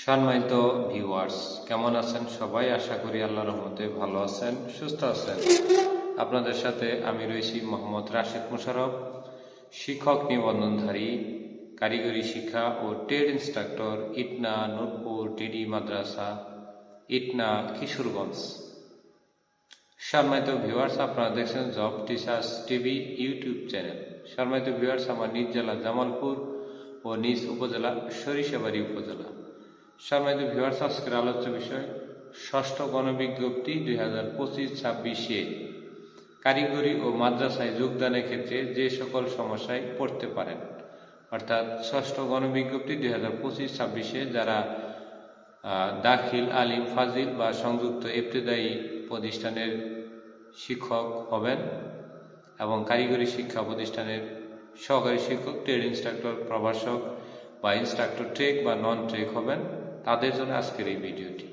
সম্মানিত ভিউয়ার্স, কেমন আছেন সবাই? আশা করি আল্লাহর রহমতে ভালো আছেন, সুস্থ আছেন। আপনাদের সাথে আমি রয়েছি মোহাম্মদ রাশেদ মোশাররফ, শিক্ষক নিবন্ধনধারী, কারিগরি শিক্ষা ও trade instructor, Itna Nurpur DD মাদ্রাসা, ইটনা, কিশোরগঞ্জ। সম্মানিত ভিউয়ার্স, আপনারা দেখছেন job teachers TV YouTube channel. সম্মানিত ভিউয়ার্স, আমার নিজ জেলা জামালপুর ও নিজ উপজেলা সরিষাবাড়ি উপজেলা। সম্মানিত ভিউয়ার্স, আজকের আলোচ্য বিষয় ষষ্ঠ গণবিজ্ঞপ্তি 2025-26-এ কারিগরি ও মাদ্রাসায় যোগদানের ক্ষেত্রে যে সকল সমস্যায় পড়তে পারেন। অর্থাৎ ষষ্ঠ গণবিজ্ঞপ্তি 2025-26-এ যারা দাখিল, আলিম, ফাজিল বা সংযুক্ত ইবতেদায়ী প্রতিষ্ঠানের শিক্ষক হবেন এবং কারিগরি শিক্ষা প্রতিষ্ঠানের সহকারী শিক্ষক, ট্রেড ইনস্ট্রাক্টর, প্রভাষক বা ইনস্ট্রাক্টর ট্রেক বা নন ট্রেক হবেন, তাদের জন্য আজকের এই ভিডিওটি।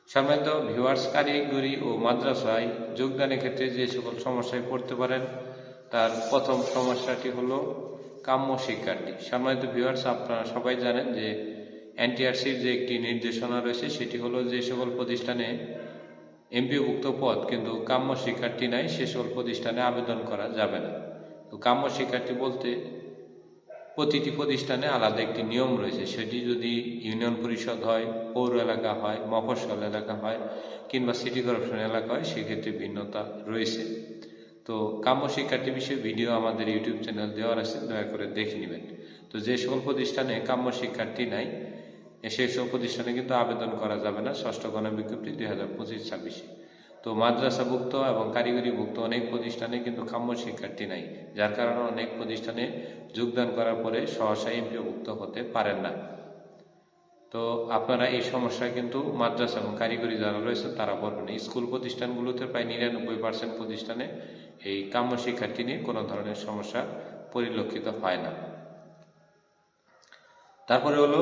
সম্মানিত ভিউয়ার্স, কারিগরি ও মাদ্রাসায় যোগদানের ক্ষেত্রে যে সকল সমস্যায় পড়তে পারেন তার প্রথম সমস্যাটি হলো কাম্য শিক্ষার্থী। সম্মানিত ভিউয়ার্স, আপনারা সবাই জানেন যে এনটিআরসির যে একটি নির্দেশনা রয়েছে সেটি হলো যে সকল প্রতিষ্ঠানে এমপিওভুক্ত পদ কিন্তু কাম্য শিক্ষার্থী নাই সে সকল প্রতিষ্ঠানে আবেদন করা যাবে না। তো কাম্য শিক্ষার্থী বলতে প্রতিটি প্রতিষ্ঠানে আলাদা একটি নিয়ম রয়েছে। সেটি যদি ইউনিয়ন পরিষদ হয়, পৌর এলাকা হয়, মফস্বল এলাকা হয় কিংবা সিটি কর্পোরেশন এলাকা হয়, সেক্ষেত্রে ভিন্নতা রয়েছে। তো কাম্য শিক্ষার্থী বিষয়ে ভিডিও আমাদের ইউটিউব চ্যানেল দেওয়ার আছে, দয়া করে দেখে নেবেন। তো যে সকল প্রতিষ্ঠানে কাম্য শিক্ষার্থী নাই সেই সব প্রতিষ্ঠানে কিন্তু আবেদন করা যাবে না ষষ্ঠ গণবিজ্ঞপ্তি 2025-26-এ। তো মাদ্রাসাভুক্ত এবং কারিগরিভুক্ত অনেক প্রতিষ্ঠানে কিন্তু কাম্য শিক্ষার্থী নাই, যার কারণে অনেক প্রতিষ্ঠানে যোগদান করার পরে সহসা এমপিওভুক্ত হতে পারেন না। তো আপনারা এই সমস্যায় কিন্তু মাদ্রাসা এবং কারিগরি যারা রয়েছে তারা পড়বেন। স্কুল প্রতিষ্ঠানগুলোতে প্রায় 99% প্রতিষ্ঠানে এই কাম্য শিক্ষার্থী নিয়ে কোনো ধরনের সমস্যা পরিলক্ষিত হয় না। তারপরে হলো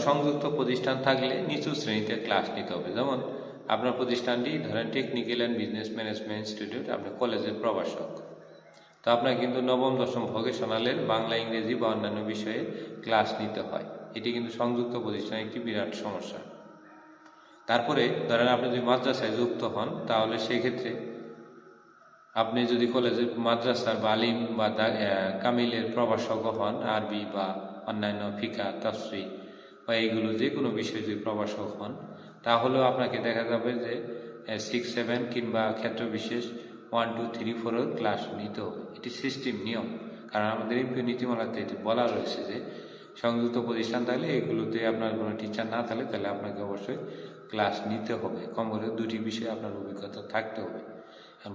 সংযুক্ত প্রতিষ্ঠান থাকলে নিচু শ্রেণীতে ক্লাস নিতে হবে। যেমন আপনার প্রতিষ্ঠানটি ধরেন technical and business management institute, আপনি কলেজের প্রভাষক, তো আপনার কিন্তু নবম দশম ভোকেশনালের বাংলা, ইংরেজি বা অন্যান্য বিষয়ে ক্লাস নিতে হয়। এটি কিন্তু সংযুক্ত প্রতিষ্ঠানের একটি বিরাট সমস্যা। তারপরে ধরেন আপনি যদি মাদ্রাসায় যুক্ত হন তাহলে সেই ক্ষেত্রে আপনি যদি কলেজের মাদ্রাসার বা আলিম বা কামিলের প্রভাষক হন, আরবি বা অন্যান্য ফিকা, তাফসীর বা এইগুলো যে কোনো বিষয়ে যদি প্রভাষক হন, তাহলেও আপনাকে দেখা যাবে যে 6, 7 কিংবা ক্ষেত্র বিশেষ 1, 2, 3, 4 ক্লাস নিতে হবে। এটি সিস্টেম, নিয়ম। কারণ আমাদের এমপিও নীতিমালাতে এটি বলা রয়েছে যে সংযুক্ত প্রতিষ্ঠান থাকলে এগুলোতে আপনার কোনো টিচার না থাকলে তাহলে আপনাকে অবশ্যই ক্লাস নিতে হবে। কম করে 2টি বিষয়ে আপনার অভিজ্ঞতা থাকতে হবে।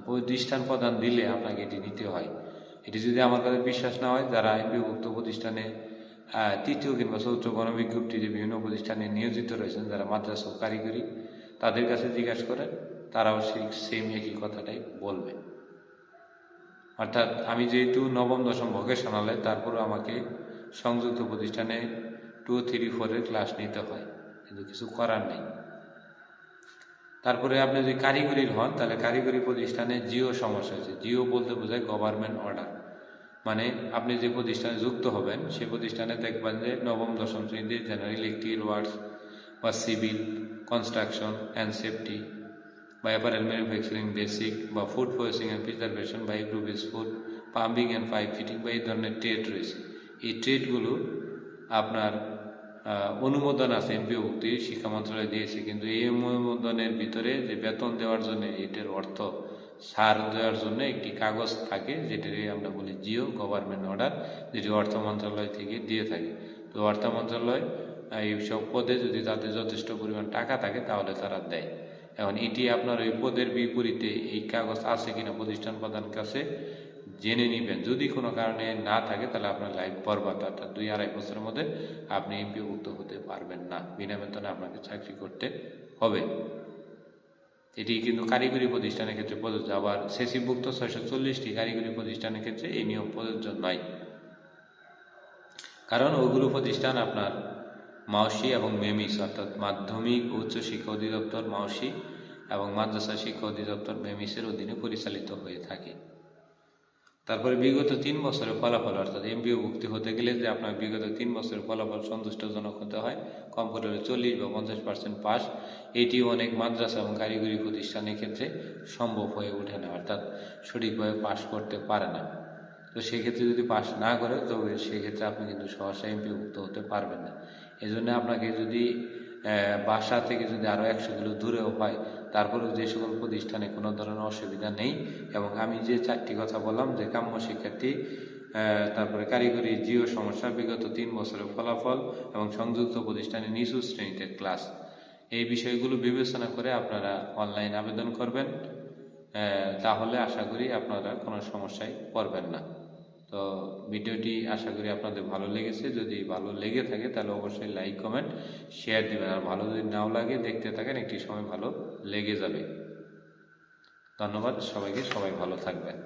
প্রতিষ্ঠান প্রদান দিলে আপনাকে এটি নিতে হয়। এটি যদি আমার কাছে বিশ্বাস না হয়, যারা এমপিওভুক্ত প্রতিষ্ঠানে তৃতীয় কিংবা চতুর্থ গণবিজ্ঞপ্তিতে বিভিন্ন প্রতিষ্ঠানে নিয়োজিত রয়েছেন, যারা মাদ্রাসা ও কারিগরি, তাদের কাছে জিজ্ঞাসা করেন, তারাও সেই সেম একই কথাটাই বলবে। অর্থাৎ আমি যেহেতু নবম দশম ভোকেশনালে, তারপরও আমাকে সংযুক্ত প্রতিষ্ঠানে 2, 3, 4 ক্লাস নিতে হয়, কিন্তু কিছু করার নেই। তারপরে আপনি যদি কারিগরির হন তাহলে কারিগরি প্রতিষ্ঠানে জিও সমস্যা হয়েছে। জিও বলতে বোঝায় গভর্নমেন্ট অর্ডার, মানে আপনি যে প্রতিষ্ঠানে যুক্ত হবেন সেই প্রতিষ্ঠানে দেখবেন যে নবম দশম শ্রেণীতে জেনারেল, ইলেকট্রিক্যাল ওয়ার্কস বা সিভিল, কনস্ট্রাকশন অ্যান্ড সেফটি বা অ্যাপারেল ম্যানুফ্যাকচারিং বেসিক বা ফুড প্রসেসিং অ্যান্ড প্রিজারভেশন বা agro base food, pumping and pipe fitting বা এই ধরনের ট্রেড রয়েছে। এই ট্রেডগুলো আপনার অনুমোদন আছে, এমপিওভুক্তি শিক্ষা মন্ত্রণালয় দিয়েছে, কিন্তু এই অনুমোদনের ভিতরে যে বেতন দেওয়ার জন্য এটার অর্থ ছাড় দেওয়ার জন্য একটি কাগজ থাকে, যেটাকে আমরা বলি জিও, গভর্নমেন্ট অর্ডার, যেটি অর্থ মন্ত্রণালয় থেকে দিয়ে থাকে। তো অর্থ মন্ত্রণালয় এই সব পদে যদি তাদের যথেষ্ট পরিমাণ টাকা থাকে তাহলে তারা দেয়। এখন এটি আপনার ওই পদের বিপরীতে এই কাগজ আছে কিনা প্রতিষ্ঠান প্রধান কাছে জেনে নেবেন। যদি কোনো কারণে না থাকে তাহলে আপনার লাইফ বরবাদ, অর্থাৎ 2-2.5 বছরের মধ্যে আপনি এমপিওভুক্ত হতে পারবেন না, বিনা বেতনে আপনাকে চাকরি করতে হবে। এটি কিন্তু কারিগরি প্রতিষ্ঠানের ক্ষেত্রে প্রযোজ্য। আবার সেসিভুক্ত 640টি কারিগরি প্রতিষ্ঠানের ক্ষেত্রে এই নিয়ম প্রযোজ্য নয়, কারণ ওইগুলো প্রতিষ্ঠান আপনার মাওসি এবং মেমিস, অর্থাৎ মাধ্যমিক ও উচ্চ শিক্ষা অধিদপ্তর মাওসি এবং মাদ্রাসা শিক্ষা অধিদপ্তর মেমিসের অধীনে পরিচালিত হয়ে থাকে। তারপরে বিগত 3 বছরের ফলাফল, অর্থাৎ এমপিও ভুক্তি হতে গেলে যে আপনার বিগত 3 বছরের ফলাফল সন্তুষ্টজনক হতে হয়, কম্পিউটারে 40 বা 50% পাস। এটিও অনেক মাদ্রাসা এবং কারিগরি প্রতিষ্ঠানের ক্ষেত্রে সম্ভব হয়ে ওঠে না, অর্থাৎ সঠিকভাবে পাস করতে পারে না। তো সেক্ষেত্রে যদি পাস না করে তবে সেক্ষেত্রে আপনি কিন্তু সহসা এমপিওভুক্ত হতে পারবেন না। এই জন্য আপনাকে যদি বাসা থেকে যদি আরও 100 কিলো দূরেও হয়, তারপরেও যে সকল প্রতিষ্ঠানে কোনো ধরনের অসুবিধা নেই, এবং আমি যে 4টি কথা বললাম যে কাম্য শিক্ষার্থী, তারপরে কারিগরি জিও সমস্যা, বিগত 3 বছরের ফলাফল এবং সংযুক্ত প্রতিষ্ঠানে নিচু শ্রেণীতে ক্লাস, এই বিষয়গুলো বিবেচনা করে আপনারা অনলাইন আবেদন করবেন। তাহলে আশা করি আপনারা কোনো সমস্যায় পড়বেন না। তো ভিডিওটি আশা করি আপনাদের ভালো লেগেছে। যদি ভালো লেগে থাকে তাহলে অবশ্যই লাইক, কমেন্ট, শেয়ার দিবেন। আর ভালো যদি নাও লাগে, দেখতে থাকেন, একটি সময় ভালো লেগে যাবে। ধন্যবাদ সবাইকে, সবাই ভালো থাকবেন।